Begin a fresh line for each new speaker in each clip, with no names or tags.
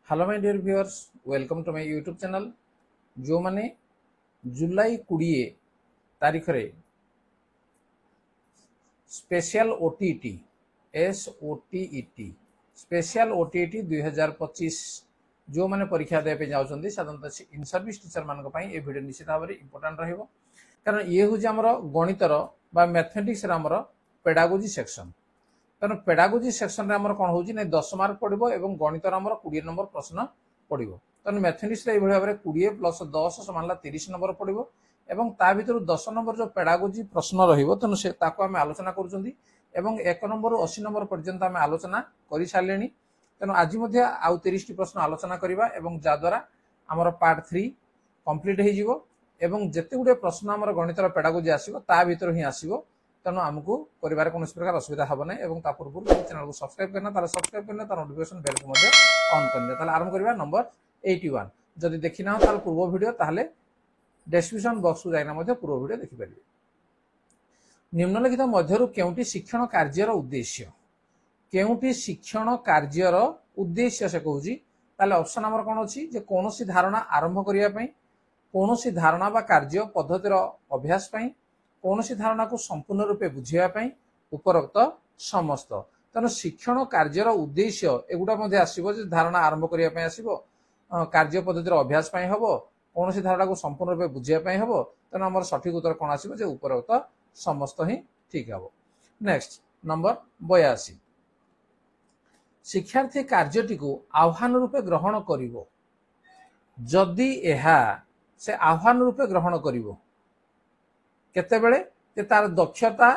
Hello my dear viewers, welcome to my YouTube channel. जो माने जुलाई 20 तारीख रे स्पेशल ओटीटी स्पेशल ओटीटी 2025 जो माने परीक्षा देबे जाउछंदी साधारणतः इन सर्विस टीचर मानक पई ए वीडियो निश्चित भाव इंपोर्टेंट रहइबो, कारण ये हूँ हमर गणितर बा मैथमेटिक्स रे हमर पेडागोजी सेक्शन। तेणु पेडागोजी सेक्शन रे हमर कोन होउची नै 10 मार्क पड़िबो एवं गणितर हमर 20 नंबर प्रश्न पड़िबो। तेणु मैथमेटिक्स रे एभଳି भाबरे 20 प्लस 10 समानला 30 नंबर पड़िबो एवं ता भितर 10 नंबर जो पेडागोजी प्रश्न रहिबो तेणु से ताको हम आलोचना करूचंदी एवं 1 नंबर 80 नंबर पर्यंत हम आलोचना करि सारलेनी। तेणु आज मध्ये आउ 30 टी प्रश्न आलोचना करिबा एवं जा द्वारा हमर पार्ट 3 कंप्लीट हे जिवो एवं जते गुडे प्रश्न हमर गणितर पेडागोजी आसीबो ता भितर ही आसीबो। तेणु आमको परिवार कौन प्रकार असुविधा हम ना और ता पूर्व चैनल को सब्सक्राइब करना ताले सब्सक्राइब करना तार नोटिफिकेशन बेल को मध्य ऑन करना। ताले आरंभ करबा नंबर 81। जदि देखि ना ताले पूर्व वीडियो ताले डिस्क्रिप्शन बॉक्स को जाइना मध्य पूर्व वीडियो देखि परिबे। निम्नलिखित मध्यरु केउंटी शिक्षण कार्यर उद्देश्य केउंटी शिक्षण कार्यर उद्देश्य से कहूची ताले ऑप्शन हमर कोन अछि जे कोनोसी धारणा आरंभ करिया पई, कोनोसी धारणा बा कार्य पद्धतिर अभ्यास पई, कौनसी धारणा को संपूर्ण रूपे बुझापी उपरोक्त समस्त। तेणु शिक्षण कार्यर उद्देश्य एगुड़ा आसो धारणा आरंभ करने आसो कार्य पद्धतिर अभ्यास हम कौन धारणा को संपूर्ण रूपे बुझापी हम। तेणु आम सठिक उत्तर कौन आसो उपरोक्त समस्त ही ठीक हम। नेक्स्ट नंबर 82, शिक्षार्थी कार्यटी को आह्वान रूपे ग्रहण करिवो जदि एहा से आह्वान रूपे ग्रहण करिवो केतेबेले जे तार दक्षता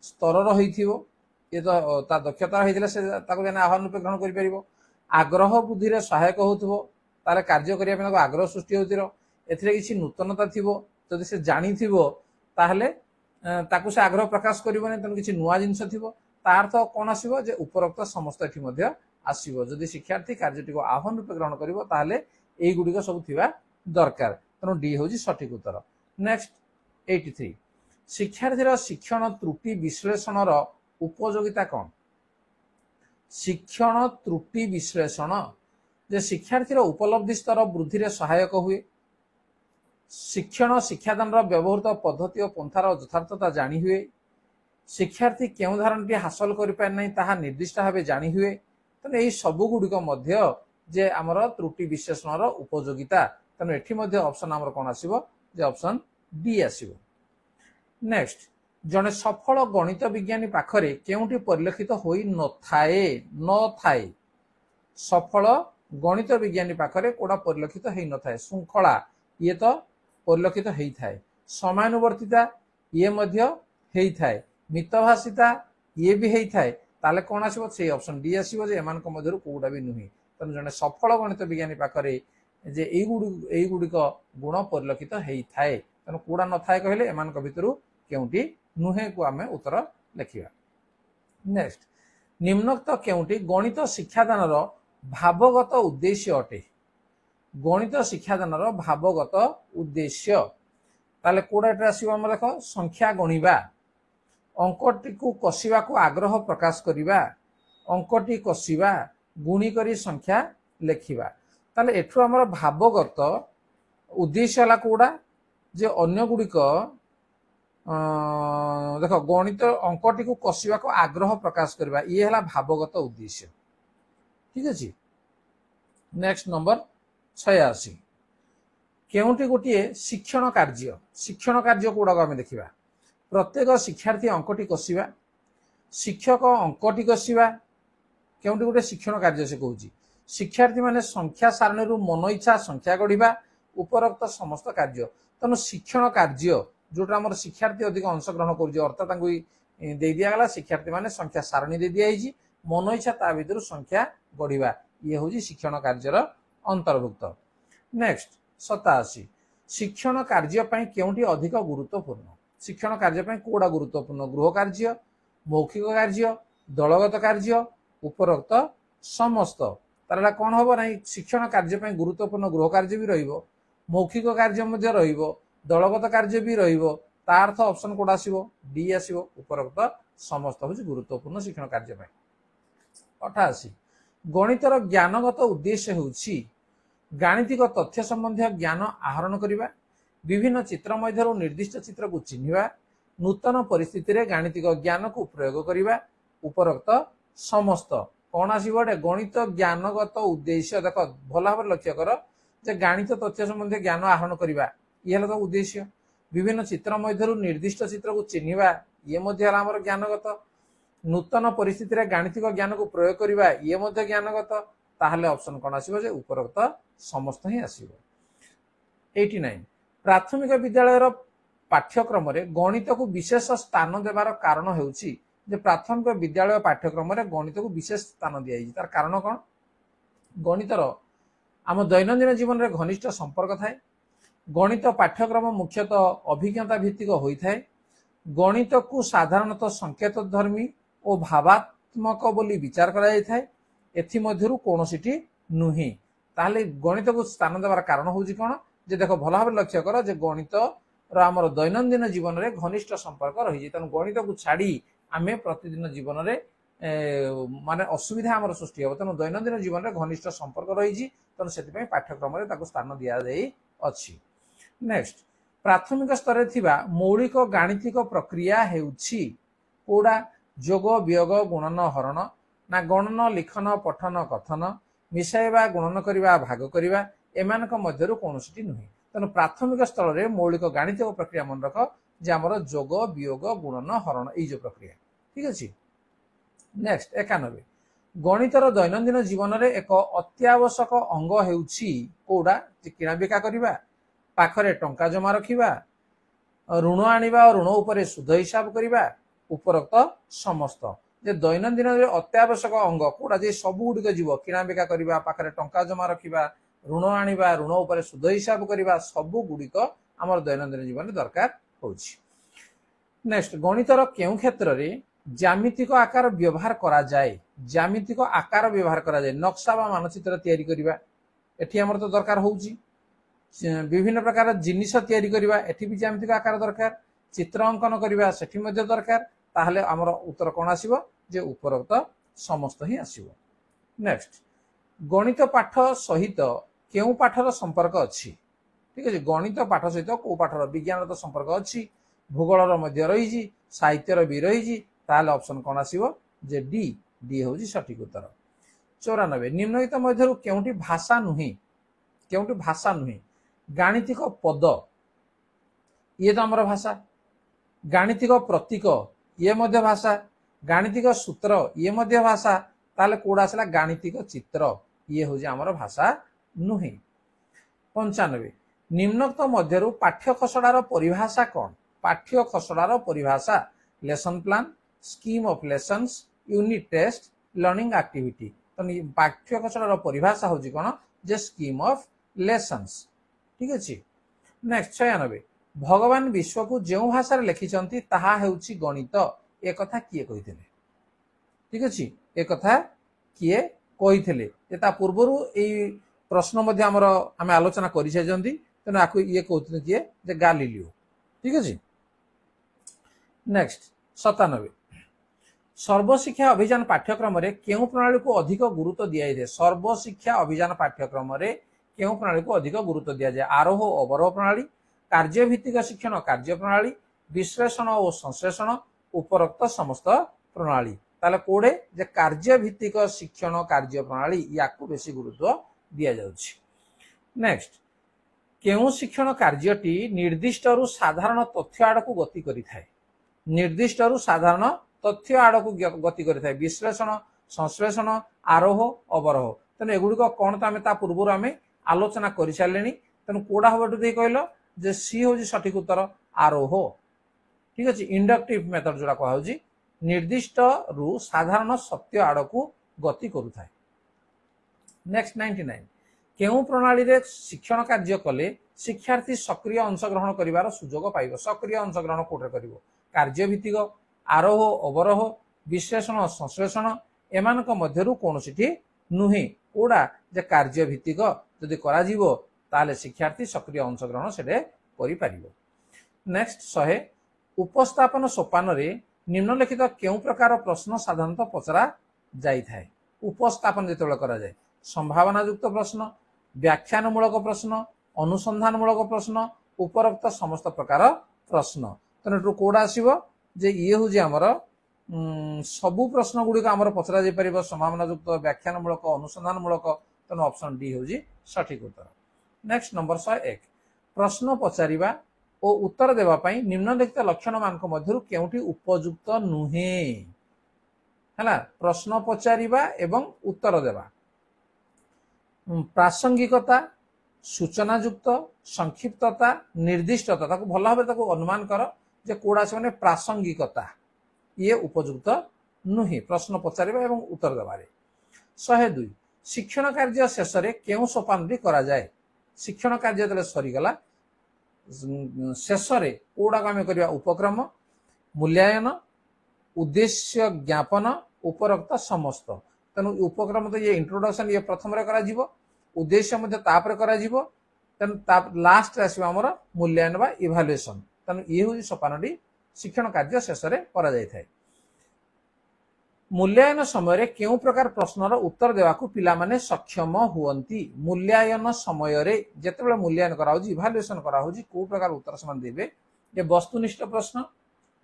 स्तर रहिथिबो, ये तो ता दक्षता रहिथिले से ताको जाने आह्वान रूपे ग्रहण करि परिबो। आग्रह बुद्धि रे सहायक होथबो, तार कार्य करिया पे आग्रह सृष्टि होतिरो, एथिरे किछि नूतनता थिबो, जदि से जानि थिबो ताहले ताको से आग्रह प्रकाश करिवोनी, तन किछि नुवा जिंस थिबो। ता अर्थ कोन आसीबो जे उपरोक्त समस्त एठी मध्ये आसीबो। जदि शिक्षार्थी कार्यटी को आह्वान रूपे ग्रहण करिवो ताहले एई गुडी को सब थिबा दरकार। तेणु डी होजी सठिक उत्तर। नेक्स्ट 83, शिक्षार्थीर शिक्षण त्रुटि विश्लेषण उपयोगिता कौन? शिक्षण त्रुटि विश्लेषण जे शिक्षार्थीर उपलब्धि स्तर वृद्धि रे सहायक हुए, शिक्षण शिक्षादान व्यवहृत पद्धति और पंथार यथार्थता जानी हुए, शिक्षार्थी केउ धारणटी हासिल करि पार नै ताहा निर्दिष्ट भावे जानी हुए। तेणु एई सबु गुडिक मध्य जे हमर त्रुटि विश्लेषण उपयोगिता, तेणु एठी मध्य ऑप्शन हमर कोन आसीबो जे ऑप्शन डी आसीबो। नेक्स्ट, जने सफल गणित विज्ञानी पाखरे केउंटी परिलक्षित होई नथाए सफल गणित विज्ञानी पाखरे कोडा परिलक्षित हेई नथाए। श्रृंखला ये तो परिलक्षित हेई थाए, समानुवर्तिता ये मध्य हेई थाए, मितभाषिता ये भी हेई थाए। ताले कोन आसीबो से ऑप्शन डी आसीबो जे एमान को मध्यरु कोडा भी नुही। तने जने सफल गणित विज्ञानी पाखरे जे एई गुडिक गुण परिलक्षित हेई थाए, तने कोडा नथाए कहले एमान को भितरु केउंटी नुहे को आमे उत्तर लिखिबा। नेक्स्ट, निम्नोक्त केउंटी गणित शिक्षादानर भावगत उद्देश्य अटे? गणित शिक्षादानर भावगत उद्देश्य ताले कोडाटा आसीबो हम देखो संख्या गणिबा, अंकटी को कसिबा को आग्रह प्रकाश करिबा, अंकटी कसिबा, गुणी करी संख्या लिखिबा। ताले एठु हमर भावगत उद्देश्य हला कोडा जे अन्य गुडिक देखो गणित अंकटी को कसिबा को आग्रह प्रकाश करबा, ये हला भावगत उद्देश्य। ठीक अछि। नेक्स्ट नंबर 86, केउंटी गोटिए शिक्षण कार्य कोडा को हम देखिबा। प्रत्येक शिक्षार्थी अंकटी कसिबा, शिक्षक अंकटी कसिबा, केउंटी गोटे शिक्षण कार्य से कहूची। शिक्षार्थी माने संख्या सारणी रु मन इच्छा संख्या गढ़िबा, उपरोक्त समस्त कार्य। तनु शिक्षण कार्य जोटा हमर शिक्षार्थी अधिक अंशग्रहण करूची, अर्थात तांको दे दिया गला शिक्षार्थी माने संख्या सारणी दे दिया हिची, मन इच्छा ता भितर संख्या गढ़िबा, ये होची शिक्षण कार्यर अंतर्भुक्त। नेक्स्ट 87, शिक्षण कार्य पई केउंटी अधिक गुरुत्वपूर्ण? शिक्षण कार्य पई कोडा गुरुत्वपूर्ण? गृह कार्य, मौखिक कार्य, दलगत कार्य, उपरोक्त समस्त। तारला कोन होबो नै शिक्षण कार्य पई गुरुत्वपूर्ण गृह कार्य भी रहिबो, मौखिक कार्य मध्ये रहिबो, दलगत कार्य भी रहिबो। ता अर्थ ऑप्शन कोड आसीबो डी आसीबो, उपरोक्त समस्त होची गुरुत्वपूर्ण शिक्षण कार्य पई। 88, गणितर ज्ञानगत उद्देश्य होउछि गाणितिक तथ्य संबंधी ज्ञान आहरण करिबा, विभिन्न चित्र मध्यरु निर्दिष्ट चित्र को चिन्हिबा, नूतन परिस्थिति रे गाणितिक ज्ञान को प्रयोग करिबा। उपरोक्त समस्त कौन आसो गणित ज्ञानगत उद्देश्य देख भल भाव लक्ष्य कर जे गणित तथ्य संबंधी ज्ञान आहरण करिबा ये तो उद्देश्य। विभिन्न चित्र मध्यरु निर्दिष्ट चित्र को चिन्हिबा ये मध्य हमर ज्ञानगत। नूतन परिस्थिति रे गाणितिक ज्ञान को प्रयोग करिबा ये मध्य ज्ञानगत। ताहले ऑप्शन कौन आसीबो जे उपरोक्त समस्त ही आसीबो। 89 प्राथमिक विद्यालय पाठ्यक्रम रे गणित को विशेष स्थान देवार कारण हेउछि जे प्राथमिक विद्यालय पाठ्यक्रम रे गणित को विशेष स्थान दिया तार कारण कौन? गणितर आम दैनंदिन जीवन रे घनिष्ठ संपर्क थाए। गणित पाठ्यक्रम मुख्यतः अभिज्ञता भित्तिक होइथाए। गणित को साधारणतः संकेत धर्मी और भावात्मक बोली विचार करा जाय थाए। एथि मध्यरु कोनोसिटी नुही। ताहले गणित को स्थान देवार कारण होउछि कोन जे देखो भल भाव लक्ष्य कर जे गणित आमर दैनंदिन जीवन रे घनिष्ठ संपर्क रही तेणु गणित को छाड़ी आमे प्रतिदिन जीवन रे माने असुविधा आमर सृष्टि हो तेणु दैनंदिन जीवन रे घनिष्ठ संपर्क रही तेणु से पाठ्यक्रम रे ताको स्थान दिया जाई अछि। नेक्स्ट प्राथमिक स्तर रे थिबा मौलिक गाणितिक प्रक्रिया हेउछि कोडा जोग वियोग गुणन हरण ना गणन लिखन पठन कथन मिसाइबा गुणन करिबा भाग करिबा एमानक मध्यरु कोनोसिटी नुही। तेणु प्राथमिक स्तर रे मौलिक गाणितिक प्रक्रिया मन रख जे हमर जोग वियोग गुणन हरण ए जो प्रक्रिया ठीक अछि। नेक्स्ट 91 गणितर दैनंदिन जीवन रे एक अत्यावश्यक अंग हेउछि कोडा जे किणा बिका करिबा पाखरे टंका जमा रखिबा ऋण आनिबा और ऋण उपरे सुध हिसाब करिबा। उपरोक्त समस्त जे दैनंदिन रे अत्यावश्यक अंग कोडा जे सब गुडिक जीव किणा बिका करिबा पाखरे टंका जमा रखिबा ऋण आनिबा ऋण उपरे सुध हिसाब करिबा सब गुडिक हमर दैनंदिन जीवन रे दरकार होछि। नेक्स्ट गणितर केउ क्षेत्र रे ज्यामितिक आकार व्यवहार करा जाए। ज्यामितिक आकार व्यवहार करा जाए नक्शा बा मानचित्र तैयारी करिबा एठी हमर तो दरकार होउछि। विभिन्न प्रकार जिनिस तैयारी करिबा एठी भी ज्यामितिक आकार दरकार। चित्र अंकन करिबा सेठी मध्ये दरकार। ताहले हमर उत्तर कोन आसीबो जे उपरोक्त समस्त ही आसीबो। नेक्स्ट गणित पाठ सहित केउ पाठर संपर्क अछि ठीक अछि। गणित पाठ सहित को पाठर विज्ञान तो संपर्क अछि भूगोल मध्य रही साहित्यर भी रही ताहले ऑप्शन कोन आसीबो जे डी डी होउछि सठिक उत्तर। 94 निम्नलिखित मध्यरु केउटी भाषा नुही गाणितिक पद ये तो हमर भाषा गाणितिक प्रतीक ये मध्य भाषा गाणितिक सूत्र ये मध्य भाषा ताहले कोडा आसला गाणितिक चित्र ये होउछि हमर भाषा नुही। 95 निम्नलिखित मध्यरु पाठ्य खसडार परिभाषा कोन? पाठ्य खसडार परिभाषा lesson plan scheme of lessons unit test learning activity. तो पाठ्य खसडार परिभाषा होउछि कोन जे स्कीम ऑफ लेसन्स ठीक अछि। नेक्स्ट 96 भगवान विश्व को जो भाषा लिखिछंती ताहा हेउछि गणित ए कथा किए कहिथिले ठीक अछि। ए कथा किए कहिथिले एता पूर्वरु ए प्रश्न मध्ये हमर आमे आलोचना करि छजंती तेनु आकु ये कहथिले किए जे गालिलियो ठीक अछि। नेक्स्ट 97 सर्वशिक्षा अभियान पाठ्यक्रम रे केउ प्रणाली को अधिक गुरुत्व दिया जाय? सर्वशिक्षा अभियान पाठ्यक्रम रे केउ प्रणाली को अधिक गुरुत्व दिया जाय? आरोह अवरोह प्रणाली कार्यभित्तिक शिक्षण कार्य प्रणाली विश्लेषण और संश्लेषण उपरोक्त समस्त प्रणाली। ताले कोडे जे कार्यभित्तिक शिक्षण कार्य प्रणाली याकु बेसी गुरुत्व दिया जाउछि। नेक्स्ट केउ शिक्षण कार्यटी निर्दिष्ट रु साधारण तथ्य आडकु गति करि थाए। निर्दिष्ट रु साधारण तथ्य आडकु गति करि थाए विश्लेषण संश्लेषण आरोह अवरोह। तेनु एगुडी को कोन त आमे ता पूर्वरु आमे आलोचना करि सारलेनी तेनु कोडा होबटु देई कहलो जे सी होजी सठिक उत्तर आरोह ठीक अछि। इंडक्टिव मेथड जोडा को होजी निर्दिष्ट रु साधारण सत्य आडकु गति करू थाए। नेक्स्ट 99 केउ प्रणाली रे शिक्षण कार्य कले शिक्षार्थी सक्रिय अंशग्रहण करिवार सुजोग पाइबो? सक्रिय अंशग्रहण कोठे करिवो? कार्य भित्तिक आरोह अवरोह विश्लेषण संश्लेषण एमानक मध्यरु कोनोसिठी नुही कोडा जे कार्य भित्तिक जदि करा जीवो ताले शिक्षार्थी सक्रिय अंशग्रहण सेडे करि पारिबो। नेक्स्ट 100 उपस्थापन सोपान रे निम्नलिखित केउ प्रकार प्रश्न साधारणतः पचरा जाई थाए? उपस्थापन जिते करा जाए संभावना युक्त प्रश्न व्याख्यानमूलक प्रश्न अनुसंधानमूलक प्रश्न उपरोक्त समस्त प्रकार प्रश्न तेणु कौड़ा आसो जे ये हूँ आमर सबू प्रश्न गुड़िक आमर पचरा जाई परिबो संभावना युक्त व्याख्यानमूलक अनुसंधानमूलक तेणु ऑप्शन डी हूँ सठिक उत्तर। नेक्स्ट नंबर 101 प्रश्न पचारिबा और उत्तर देवा पई निम्नलिखित लक्षण मानक मध्यरु केउटी उपयुक्त नुहे हला प्रश्न पचारिबा एवं उत्तर देवा प्रासंगिकता सूचना युक्त संक्षिप्तता निर्दिष्टता ताको भल भाबे ताको अनुमान कर जे कोडा से माने प्रासंगिकता ये उपयुक्त नुहे प्रश्न पचारिबा एवं उत्तर देबारे। 102 शिक्षण कार्य शेष रे केउ सोपान रे करा जाए शिक्षण कार्य जले सरी गला शेष रे कोडा को आमे करिया उपक्रम मूल्यांकन उद्देश्य ज्ञापन उपरोक्त समस्त तेणु उपक्रम तो ये इंट्रोडक्शन ये प्रथम रे करा जीवो उद्देश्य मध्ये तापर करा जीवो तेणु लास्ट आसीबा हमर मूल्यांकन बा इभालुएशन तेणु ये होई सोपानडी शिक्षण कार्य शेष रे करा जाय थाए। मूल्यांकन समय रे केउ प्रकार प्रश्नर उत्तर देवाकू पिला माने सक्षम हुअंती मूल्यांकन समय रे जेतेबेले मूल्यांकन करा होजी इभालुएशन करा होजी को प्रकार उत्तर समान देबे जे वस्तुनिष्ठ प्रश्न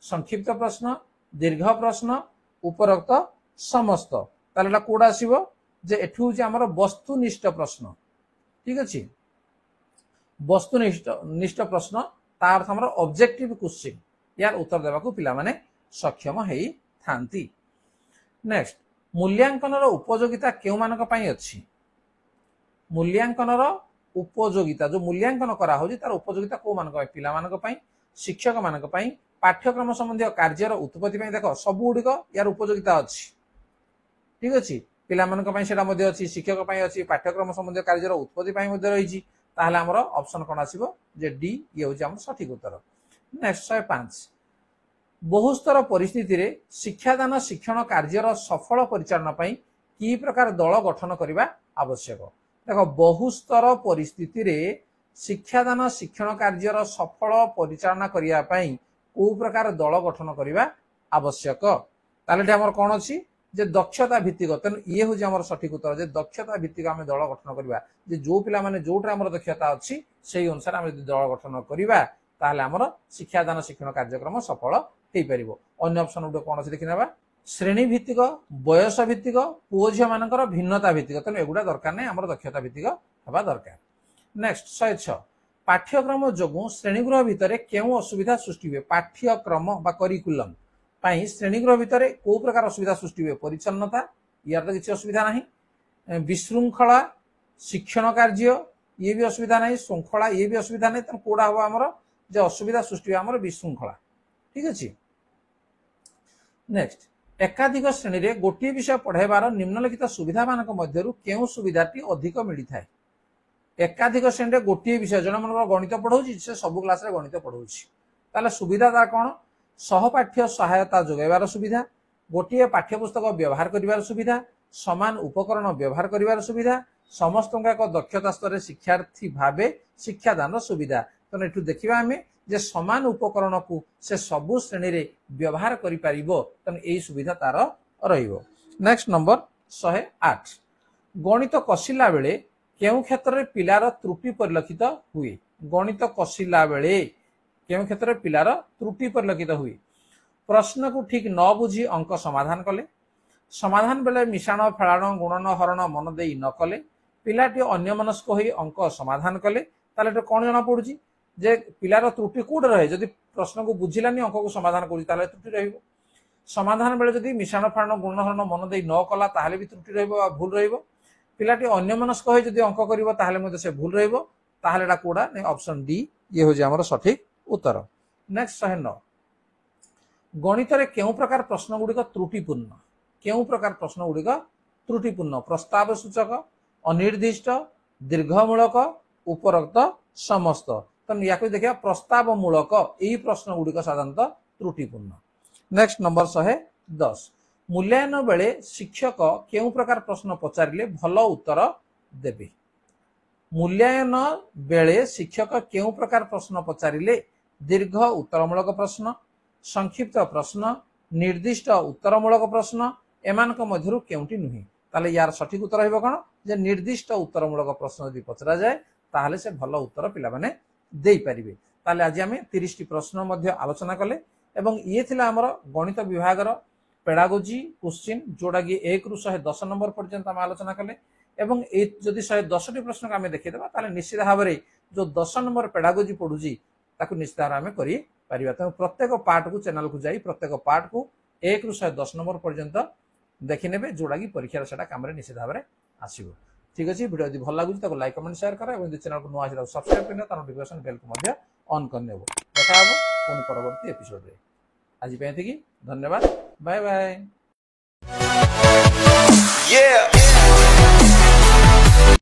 संक्षिप्त प्रश्न दीर्घ प्रश्न उपरोक्त समस्त तालेला कोडा आसीबो जे एठु होजी हमर वस्तुनिष्ठ प्रश्न ठीक अछि वस्तुनिष्ठ प्रश्न तार हमर ऑब्जेक्टिव क्वेश्चन यार उत्तर देवाकू पिला माने सक्षम हेई थांती। नेक्स्ट मूल्यांकन उपयोगिता केउ मानक पई अछि मूल्यांकन उपयोगिता जो मूल्यांकन करा होजी तार उपयोगिता को मानक पई पिला मानक पई शिक्षक मानक पई पाठ्यक्रम संबंधी कार्यर उत्पत्ति पई देखो सब गुडिक यार उपयोगिता अछि ठीक अछि पिला मानक पई सेटा मध्ये अछि शिक्षक पई अछि पाठ्यक्रम संबंधी कार्यर उत्पत्ति पई मध्ये रहिछि ताहले हमर ऑप्शन कोन आसीबो जे डी ये होजी हमर सठिक उत्तर। नेक्स्ट 105 बहुस्तर परिस्थिति रे शिक्षादान शिक्षण कार्यर सफल परिचालन पई की प्रकार दल गठन करबा आवश्यक देखो बहुस्तर परिस्थिति रे शिक्षादान शिक्षण कार्यर सफल परिचालन करिया पई को प्रकार दल गठन करबा आवश्यक ताले हमर कोन अछि जे दक्षता भित्तिक तेणु ये हूँ आम सठिक उत्तर जे दक्षता भित्तिक आम दल गठन करवा जे जो पिला माने जोटा आम दक्षता अच्छी से अनुसार आम दल गठन करवा ताहले आमर शिक्षादान शिक्षण कार्यक्रम सफल हो पार। अन्य ऑप्शन गुटे कौन अच्छी देखने श्रेणी भित्तिक बयस भित्तिक पुओ झील मान भिन्नता भित्तिक तेणु एगुड़ा दरकार नहीं आम दक्षता भित्तिक हवा दरकार। नेक्स्ट 106 पाठ्यक्रम जो श्रेणीगृह भितर केउ असुविधा सृष्टि हुए पाठ्यक्रम बा करिकुलम श्रेणीगृह भितर को प्रकार असुविधा सृष्टि हुए परिच्छन्नता यार तो किसी असुविधा नहीं विशृंखला शिक्षण कार्य ये भी असुविधा नहीं श्रृंखला ये भी असुविधा नहीं तेणु कौड़ा हम आमर जो असुविधा सृष्टि हुए आमर विशृंखला ठीक अच्छे। नेक्स्ट एकाधिक श्रेणी रे गोटे विषय पढ़ाइबार निम्नलिखित सुविधा मानक मध्यरु केउ सुविधाटी अधिक मिली थाए एकाधिक श्रेणी रे गोटे विषय जन मन गणित पढ़ाउछि से सब क्लास रे गणित पढ़ाउछि ताले सुविधा ता कोन सहपाठ्य सहायता जोगाइबार सुविधा गोटे पाठ्यपुस्तक व्यवहार करिवार सुविधा समान उपकरण व्यवहार करिवार सुविधा समस्त एक दक्षता स्तर शिक्षार्थी भावे शिक्षादान सुविधा तेणु एठू देखिबा आमे जे समान उपकरण को से सबु श्रेणी रे व्यवहार करि परिबो तेणु एई सुविधा तार रहिबो। नेक्स्ट नंबर 108 गणित कसिला बेले केउ क्षेत्र रे पिलार त्रुटि परिलक्षित हुए गणित कसिला बेले केउ क्षेत्र रे पिलार त्रुटि परिलक्षित हुए प्रश्न को ठीक न बुझी अंक समाधान कले समाधान बेले मिश्रण फेलाण गुणन हरण मन देई न कले पिलाटी अन्यमनस्क होई अंक समाधान कले ताले कौन जना पड़ुची जे पिलार त्रुटि कोडे रहे जदि प्रश्न को बुझिलानी अंक को समाधान करूची ताले त्रुटि रहिबो समाधान बेले जदि मिश्रण फेलाण गुणन हरण मन देई न कला ताले भी त्रुटि रहिबो भूल रहिबो पिलाटी अन्यमनस्क होई जदि अंक करिवो ताले मध्ये से भूल रहिबो ताले एटा कोडा नै ऑप्शन डी ये हो जे हमर सठिक उत्तर। नेक्स्ट 109 गणित रे केउ प्रकार प्रश्न गुडिक त्रुटिपूर्ण केउ प्रकार प्रश्न गुडिक त्रुटिपूर्ण प्रस्ताव सूचक अनिर्दिष्ट दीर्घमूलक उपरोक्त समस्त तेणु या देखिए प्रस्ताव मूलक यही प्रश्न गुडिक साधारणतः त्रुटिपूर्ण। नेक्स्ट नंबर 110 मूल्यांकन बेले शिक्षक केउ प्रकार प्रश्न पचारिले भल उत्तर देबे मूल्यांकन बेले शिक्षक केउ प्रकार प्रश्न पचारिले दीर्घ उत्तरमूलक प्रश्न संक्षिप्त प्रश्न निर्दिष्ट उत्तरमूलक प्रश्न एमानक मध्यरु केउटी नुहे ताले यार सठिक उत्तर रहइबो कोन जे निर्दिष्ट उत्तरमूलक प्रश्न यदि पचरा जाए ताहले से भल उत्तर पिला माने देई परिबे। ताले आज आमे 30 टी प्रश्न मध्ये आलोचना कले एवं ये थिला हमर गणित विभागर पेडागोजी क्वेश्चन जोड़ा कि 1 रु 110 नंबर पर्यंत हम आलोचना कले एवं ए जदि 110 टी प्रश्न आमे देखि देबा ताले निश्चित भाबरे जो 10 नंबर पेडागोजी पढुजी ताकू निश्चित भाबरे आमे करि परिबा। त प्रत्येक पार्ट को चैनल को जाई प्रत्येक पार्ट को 1 रु 110 नंबर पर्यंत देखि नेबे जोड़ा कि परीक्षा सेटा काम रे निश्चित भाबरे आसीबो। ठीक अछि वीडियो यदि भल लागुची ताको लाइक कमेंट शेयर करा एवं चैनल को नुआ आसी ताको सब्सक्राइब करना तार नोटिफिकेशन बेल को मध्ये ऑन कर नेबो। देखा हबो पुन परवर्ती एपिसोड रे। आज पे धन्यवाद बाय बाय।
Yeah.